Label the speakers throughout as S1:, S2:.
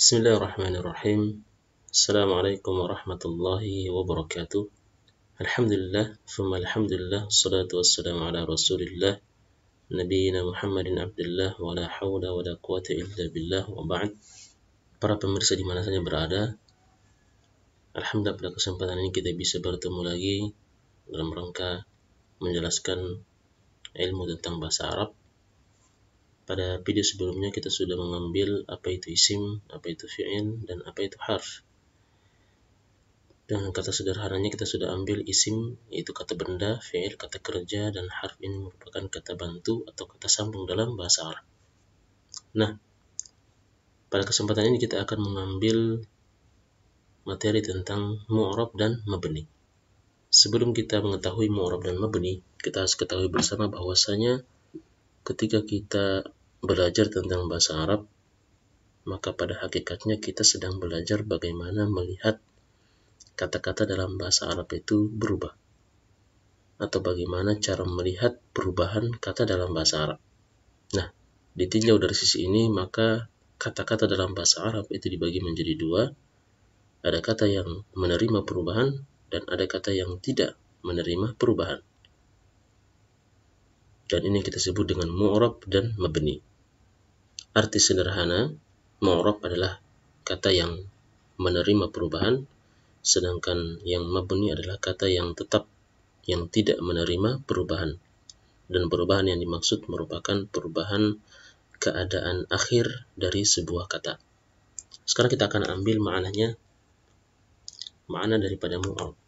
S1: Bismillahirrahmanirrahim. Assalamualaikum warahmatullahi wabarakatuh. Alhamdulillah, thumma alhamdulillah, salatu wassalamu ala rasulillah, nabiyina Muhammadin abdillah, wa la hawla wa la quwata illa billah, wa ba'd. Para pemirsa di mana saja berada, alhamdulillah pada kesempatan ini kita bisa bertemu lagi dalam rangka menjelaskan ilmu tentang bahasa Arab. Pada video sebelumnya kita sudah mengambil apa itu isim, apa itu fi'il, dan apa itu harf. Dengan kata sederhananya kita sudah ambil isim, yaitu kata benda, fi'il, kata kerja, dan harf ini merupakan kata bantu atau kata sambung dalam bahasa Arab. Nah, pada kesempatan ini kita akan mengambil materi tentang mu'rab dan mabni. Sebelum kita mengetahui mu'rab dan mabni, kita harus ketahui bersama bahwasanya ketika kita belajar tentang bahasa Arab, maka pada hakikatnya kita sedang belajar bagaimana melihat kata-kata dalam bahasa Arab itu berubah, atau bagaimana cara melihat perubahan kata dalam bahasa Arab. Nah, ditinjau dari sisi ini, maka kata-kata dalam bahasa Arab itu dibagi menjadi dua. Ada kata yang menerima perubahan dan ada kata yang tidak menerima perubahan. Dan ini kita sebut dengan mu'rab dan mabni. Arti sederhana, mu'rab adalah kata yang menerima perubahan, sedangkan yang mabni adalah kata yang tetap, yang tidak menerima perubahan. Dan perubahan yang dimaksud merupakan perubahan keadaan akhir dari sebuah kata. Sekarang kita akan ambil maknanya, makna daripada mu'rab.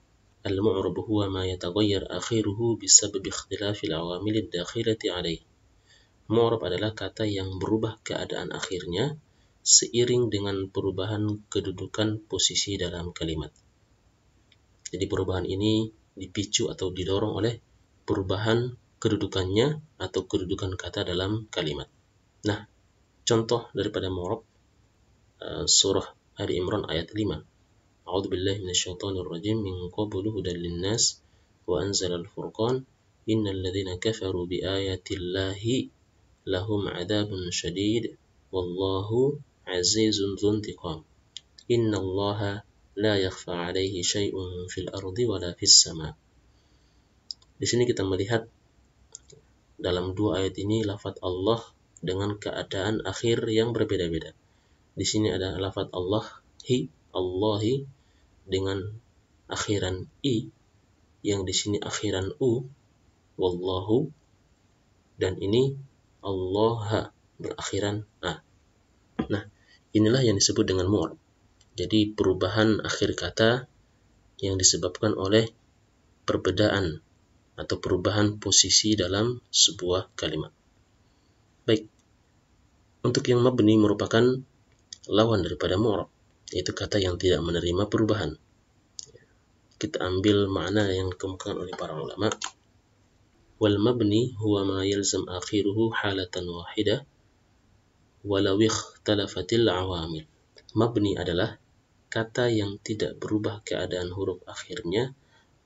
S1: Al-mu'rab huwa ma yataghayyar akhiruhu bisabab ikhtilafil awamil ad-dakhilati alaih. Mu'rab adalah kata yang berubah keadaan akhirnya seiring dengan perubahan kedudukan posisi dalam kalimat. Jadi perubahan ini dipicu atau didorong oleh perubahan kedudukannya atau kedudukan kata dalam kalimat. Nah, contoh daripada mu'rab surah Ali Imran ayat 5. A'udzu billahi minasyaitonir rajim, min qablu hudan linnas wa anzalal furqan innal ladzina kafaru biayatillahi lahum adzabun syadid wallahu azizun dzuntiqam. Innallaha la yakhfa 'alaihi syai'un fil ardi wala fis sama. Di sini kita melihat dalam dua ayat ini lafaz Allah dengan keadaan akhir yang berbeda-beda. Di sini ada lafaz Allahi dengan akhiran i, yang di sini akhiran u, wallahu, dan ini Allah berakhiran a. Nah, inilah yang disebut dengan mu'rab. Jadi perubahan akhir kata yang disebabkan oleh perbedaan atau perubahan posisi dalam sebuah kalimat. Baik, untuk yang mabni merupakan lawan daripada mu'rab, yaitu kata yang tidak menerima perubahan. Kita ambil makna yang dikemukakan oleh para ulama. Wal mabni huwa ma yalzam akhiruhu halatan wahidah walau ikhtalafatil awamil. Mabni adalah kata yang tidak berubah keadaan huruf akhirnya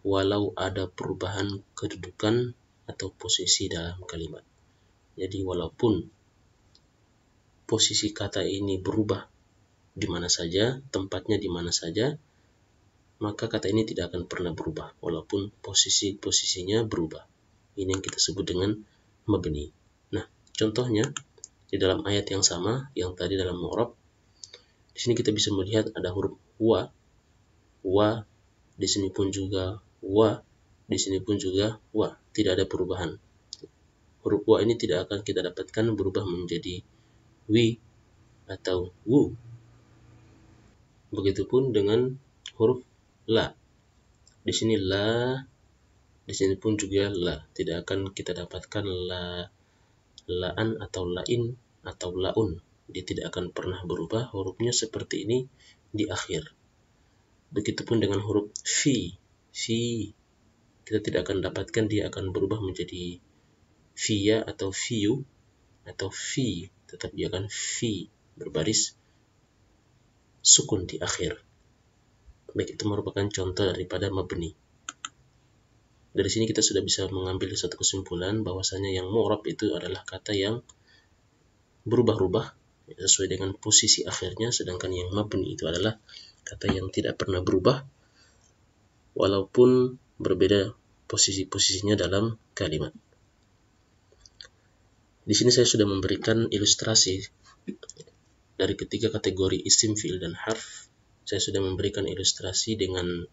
S1: walau ada perubahan kedudukan atau posisi dalam kalimat. Jadi walaupun posisi kata ini berubah di mana saja, tempatnya di mana saja, maka kata ini tidak akan pernah berubah walaupun posisinya berubah. Ini yang kita sebut dengan mabni. Nah, contohnya di dalam ayat yang sama yang tadi dalam mu'rab, di sini kita bisa melihat ada huruf wa, di sini pun juga wa, di sini pun juga wa, tidak ada perubahan. Huruf wa ini tidak akan kita dapatkan berubah menjadi wi atau wu. Begitupun dengan huruf la. Di sini la, di sini pun juga la. Tidak akan kita dapatkan laan atau lain atau laun. Dia tidak akan pernah berubah, hurufnya seperti ini di akhir. Begitupun dengan huruf fi. Kita tidak akan dapatkan dia akan berubah menjadi fiya atau fiyu atau fi. Tetap dia akan fi, berbaris sukun di akhir. Baik, itu merupakan contoh daripada mabni. Dari sini kita sudah bisa mengambil satu kesimpulan bahwasanya yang mu'rab itu adalah kata yang berubah-ubah sesuai dengan posisi akhirnya, sedangkan yang mabni itu adalah kata yang tidak pernah berubah walaupun berbeda posisi-posisinya dalam kalimat. Di sini saya sudah memberikan ilustrasi dari ketiga kategori isim, fi'il, dan harf. Saya sudah memberikan ilustrasi dengan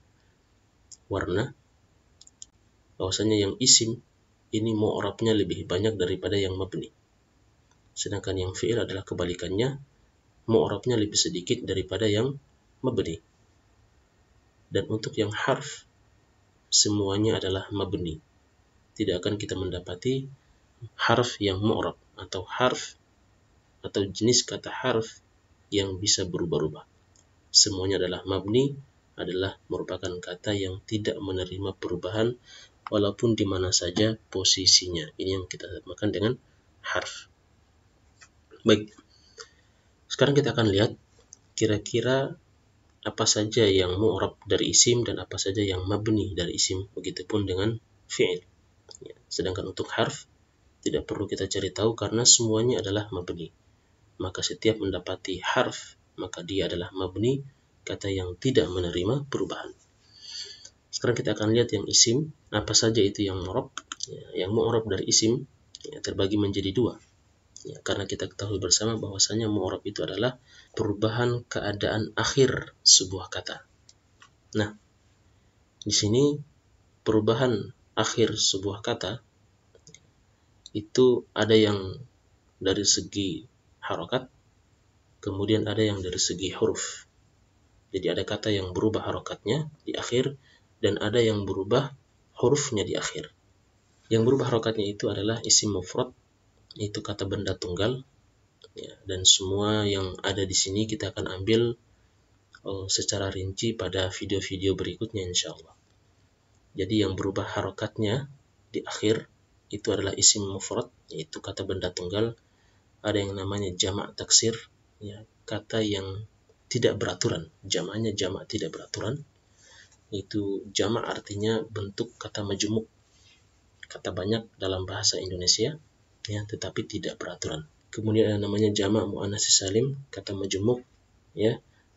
S1: warna, bahwasanya yang isim ini mu'rabnya lebih banyak daripada yang mabni. Sedangkan yang fi'il adalah kebalikannya, mu'rabnya lebih sedikit daripada yang mabni. Dan untuk yang harf, semuanya adalah mabni. Tidak akan kita mendapati harf yang mu'rab atau harf atau jenis kata harf yang bisa berubah-ubah. Semuanya adalah mabni, adalah merupakan kata yang tidak menerima perubahan walaupun di mana saja posisinya. Ini yang kita makan dengan harf. Baik, sekarang kita akan lihat kira-kira apa saja yang mu'rab dari isim dan apa saja yang mabni dari isim, begitupun dengan fi'il. Sedangkan untuk harf tidak perlu kita cari tahu karena semuanya adalah mabni. Maka setiap mendapati harf, maka dia adalah mabni, kata yang tidak menerima perubahan. Sekarang kita akan lihat yang isim, apa saja itu yang mu'rab. Yang mu'rab dari isim terbagi menjadi dua. Karena kita ketahui bersama bahwasanya mu'rab itu adalah perubahan keadaan akhir sebuah kata. Nah, di sini perubahan akhir sebuah kata itu ada yang dari segi harokat, kemudian ada yang dari segi huruf. Jadi ada kata yang berubah harokatnya di akhir dan ada yang berubah hurufnya di akhir. Yang berubah harokatnya itu adalah isim mufrad, itu kata benda tunggal. Dan semua yang ada di sini kita akan ambil secara rinci pada video-video berikutnya insyaallah. Jadi yang berubah harokatnya di akhir itu adalah isim mufrad, yaitu kata benda tunggal. Ada yang namanya jamak taksir, kata yang tidak beraturan, jamaknya jamak tidak beraturan. Itu jamak artinya bentuk kata majmuk, kata banyak dalam bahasa Indonesia, tetapi tidak beraturan. Kemudian ada namanya jamak muannats salim, kata majmuk,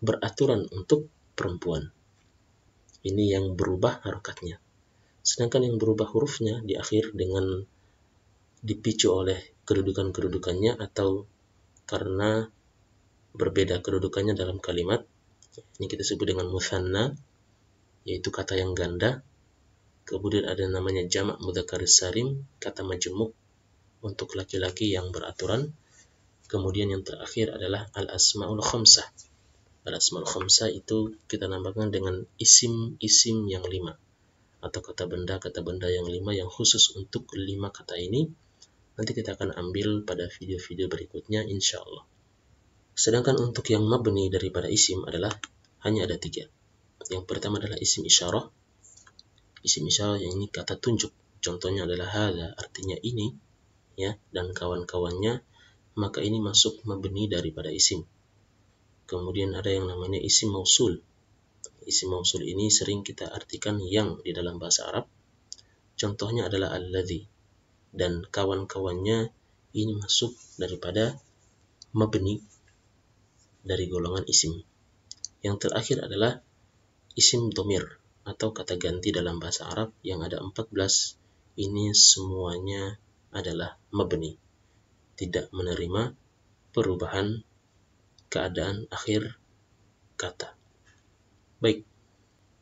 S1: beraturan untuk perempuan. Ini yang berubah harokatnya. Sedangkan yang berubah hurufnya di akhir dengan dipicu oleh kedudukan-kedudukannya atau karena berbeda kedudukannya dalam kalimat, ini kita sebut dengan mutsanna, yaitu kata yang ganda. Kemudian ada namanya jamak mudzakkaris salim, kata majmuk untuk laki-laki yang beraturan. Kemudian yang terakhir adalah al-asmaul khamsah. Al-asmaul khamsah itu kita namakan dengan isim-isim yang 5 atau kata benda yang 5 yang khusus untuk 5 kata ini. Nanti kita akan ambil pada video-video berikutnya insyaallah. Sedangkan untuk yang mabni daripada isim adalah hanya ada 3. Yang pertama adalah isim isyarah. Isim isyarah yang ini kata tunjuk. Contohnya adalah hadza, artinya ini, dan kawan-kawannya, maka ini masuk mabni daripada isim. Kemudian ada yang namanya isim mausul. Isim mausul ini sering kita artikan yang di dalam bahasa Arab. Contohnya adalah alladzi, dan kawan-kawannya ini masuk daripada mabni dari golongan isim. Yang terakhir adalah isim dhamir atau kata ganti dalam bahasa Arab yang ada 14. Ini semuanya adalah mabni, tidak menerima perubahan keadaan akhir kata. Baik,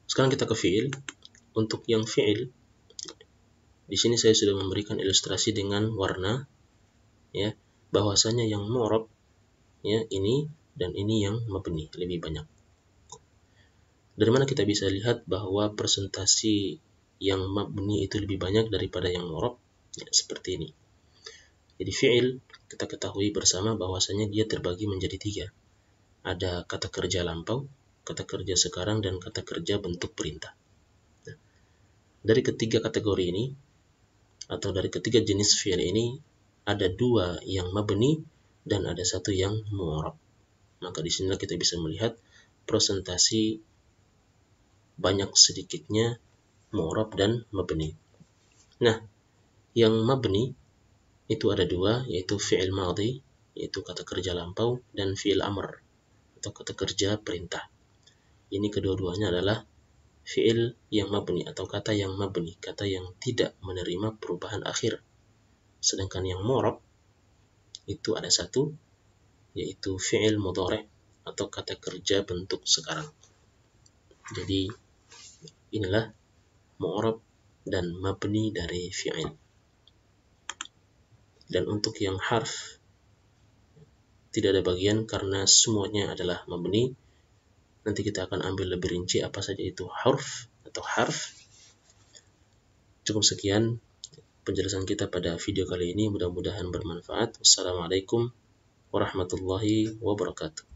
S1: sekarang kita ke fi'il. Untuk yang fi'il, di sini saya sudah memberikan ilustrasi dengan warna, bahwasanya yang mu'rab, ini dan ini yang mabni lebih banyak. Dari mana kita bisa lihat bahwa persentasi yang mabni itu lebih banyak daripada yang mu'rab? Seperti ini. Jadi fi'il kita ketahui bersama bahwasanya dia terbagi menjadi 3. Ada kata kerja lampau, kata kerja sekarang, dan kata kerja bentuk perintah. Dari ketiga kategori ini atau dari ketiga jenis fi'il ini ada 2 yang mabni dan ada 1 yang mu'rab. Maka di sinilah kita bisa melihat presentasi banyak sedikitnya mu'rab dan mabni. Nah, yang mabni itu ada 2, yaitu fi'il madhi yaitu kata kerja lampau, dan fi'il amr atau kata kerja perintah. Ini kedua-duanya adalah fi'il yang mabni atau kata yang mabni, kata yang tidak menerima perubahan akhir. Sedangkan yang mu'rab itu ada satu, yaitu fi'il mudhari' atau kata kerja bentuk sekarang. Jadi inilah mu'rab dan mabni dari fi'il. Dan untuk yang harf tidak ada bagian karena semuanya adalah mabni. Nanti kita akan ambil lebih rinci apa saja itu huruf atau harf. Cukup sekian penjelasan kita pada video kali ini, mudah-mudahan bermanfaat. Wassalamualaikum warahmatullahi wabarakatuh.